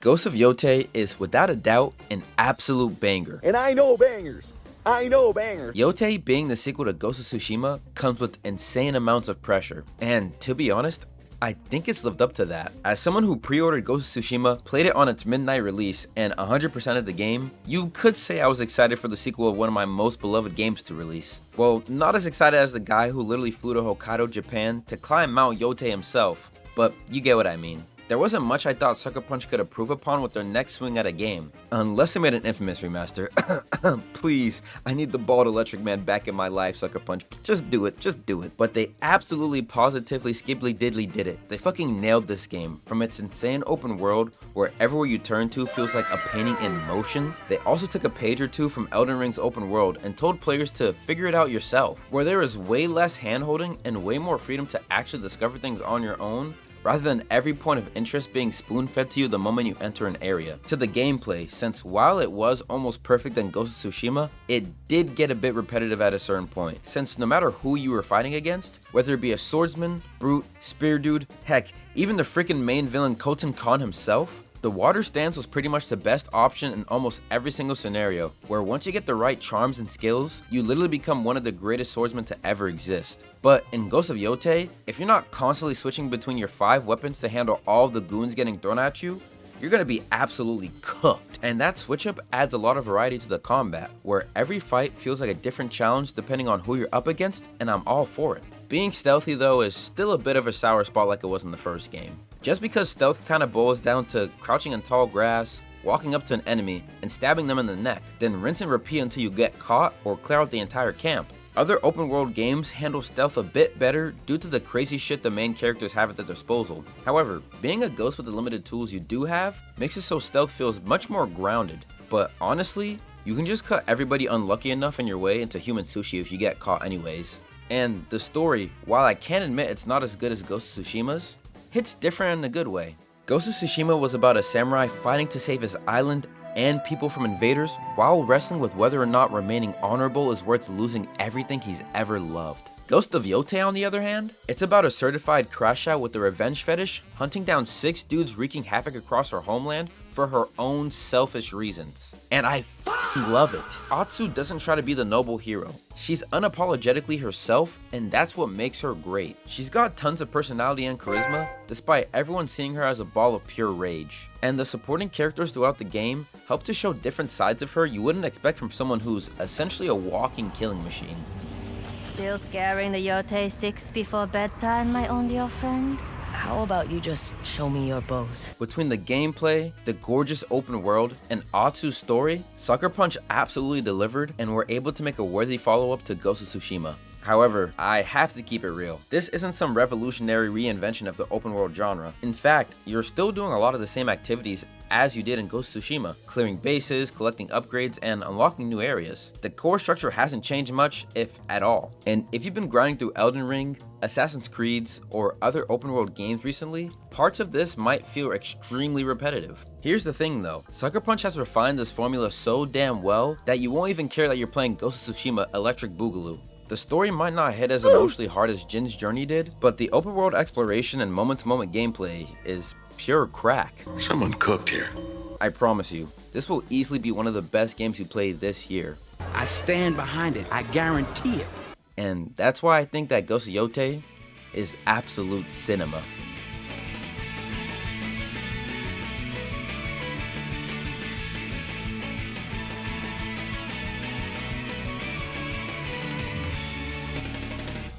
Ghost of Yotei is without a doubt an absolute banger. And I know bangers. I know bangers. Yotei, being the sequel to Ghost of Tsushima, comes with insane amounts of pressure. And to be honest, I think it's lived up to that. As someone who pre-ordered Ghost of Tsushima, played it on its midnight release, and 100% of the game, you could say I was excited for the sequel of one of my most beloved games to release. Well, not as excited as the guy who literally flew to Hokkaido, Japan to climb Mount Yotei himself, but you get what I mean. There wasn't much I thought Sucker Punch could improve upon with their next swing at a game. Unless they made an Infamous remaster. Please, I need the bald electric man back in my life, Sucker Punch. Just do it, just do it. But they absolutely positively skibbly diddly did it. They fucking nailed this game. From its insane open world, where everywhere you turn to feels like a painting in motion. They also took a page or two from Elden Ring's open world and told players to figure it out yourself. Where there is way less hand-holding and way more freedom to actually discover things on your own, rather than every point of interest being spoon-fed to you the moment you enter an area. To the gameplay, since while it was almost perfect in Ghost of Tsushima, it did get a bit repetitive at a certain point, since no matter who you were fighting against, whether it be a swordsman, brute, spear dude, heck, even the freaking main villain Khotun Khan himself, the water stance was pretty much the best option in almost every single scenario, where once you get the right charms and skills, you literally become one of the greatest swordsmen to ever exist. But in Ghost of Yotei, if you're not constantly switching between your 5 weapons to handle all of the goons getting thrown at you, you're gonna be absolutely cooked. And that switch up adds a lot of variety to the combat, where every fight feels like a different challenge depending on who you're up against, and I'm all for it. Being stealthy though is still a bit of a sour spot like it was in the first game. Just because stealth kinda boils down to crouching in tall grass, walking up to an enemy, and stabbing them in the neck, then rinse and repeat until you get caught or clear out the entire camp. Other open world games handle stealth a bit better due to the crazy shit the main characters have at their disposal. However, being a ghost with the limited tools you do have makes it so stealth feels much more grounded. But honestly, you can just cut everybody unlucky enough in your way into human sushi if you get caught anyways. And the story, while I can admit it's not as good as Ghost of Tsushima's, hits different in a good way. Ghost of Tsushima was about a samurai fighting to save his island and people from invaders while wrestling with whether or not remaining honorable is worth losing everything he's ever loved. Ghost of Yotei, on the other hand, it's about a certified crash out with a revenge fetish hunting down 6 dudes wreaking havoc across her homeland for her own selfish reasons. And I fucking love it. Atsu doesn't try to be the noble hero. She's unapologetically herself, and that's what makes her great. She's got tons of personality and charisma, despite everyone seeing her as a ball of pure rage. And the supporting characters throughout the game help to show different sides of her you wouldn't expect from someone who's essentially a walking killing machine. Still scaring the Yotei 6 before bedtime, my only old friend? How about you just show me your bows? Between the gameplay, the gorgeous open world, and Atsu's story, Sucker Punch absolutely delivered and were able to make a worthy follow-up to Ghost of Tsushima. However, I have to keep it real. This isn't some revolutionary reinvention of the open world genre. In fact, you're still doing a lot of the same activities as you did in Ghost of Tsushima, clearing bases, collecting upgrades, and unlocking new areas. The core structure hasn't changed much, if at all. And if you've been grinding through Elden Ring, Assassin's Creeds, or other open world games recently, parts of this might feel extremely repetitive. Here's the thing though, Sucker Punch has refined this formula so damn well that you won't even care that you're playing Ghost of Tsushima Electric Boogaloo. The story might not hit as emotionally hard as Jin's journey did, but the open world exploration and moment-to-moment gameplay is pure crack. Someone cooked here. I promise you, this will easily be one of the best games you play this year. I stand behind it, I guarantee it. And that's why I think that Ghost of Yotei is absolute cinema.